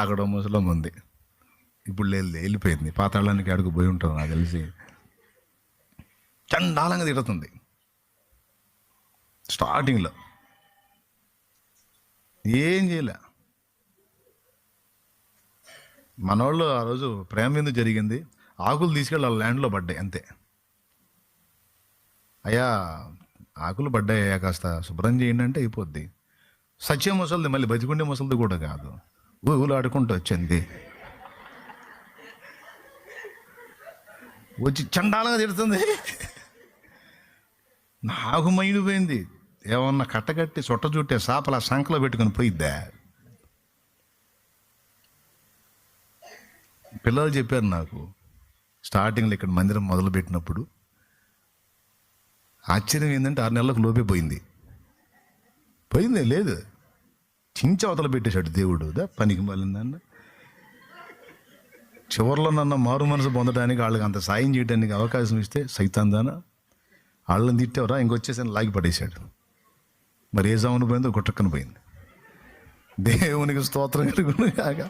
అక్కడ ముసలం ఉంది. ఇప్పుడు లేదు, వెళ్ళిపోయింది పాతాళానికి, అడుగు పోయి ఉంటాం నాకు తెలిసి. చండాలంగా తిడుతుంది స్టార్టింగ్లో, ఏం చేయలే. మనోళ్ళు ఆ రోజు ప్రేమ విందు జరిగింది, ఆకులు తీసుకెళ్ళి వాళ్ళ ల్యాండ్లో పడ్డాయి అంతే. అయ్యా ఆకులు పడ్డాయి, కాస్త శుభ్రం చేయండి అంటే అయిపోద్ది. సత్యం ముసలిది, మళ్ళీ బతికుండే ముసలిది కూడా కాదు, ఊళ్ళు ఆడుకుంటూ వచ్చింది. వచ్చి చండాలంగా తిడుతుంది. నాకు మైండ్ పోయింది. ఏమన్నా కట్టగట్టి చుట్ట చుట్టే సాపల సంకలో పెట్టుకుని పోయిద్దా. పిల్లలు చెప్పారు నాకు స్టార్టింగ్లో ఇక్కడ మందిరం మొదలుపెట్టినప్పుడు, ఆశ్చర్యం ఏంటంటే 6 నెలలకు లోపే పోయింది. లేదు, చించి అవతల పెట్టేశాడు దేవుడు. పనికి మాలిందన్న చివరిలో నన్ను మారు మనసు పొందడానికి, వాళ్ళకి అంత సాయం చేయడానికి అవకాశం ఇస్తే సైతాందాన వాళ్ళని తిట్టేవరా, ఇంకొచ్చేసి లాగి పడేశాడు. మరి ఏ జామును పోయిందో గుట్టక్కన పోయింది. దేవునికి స్తోత్రం కలుగును గాక.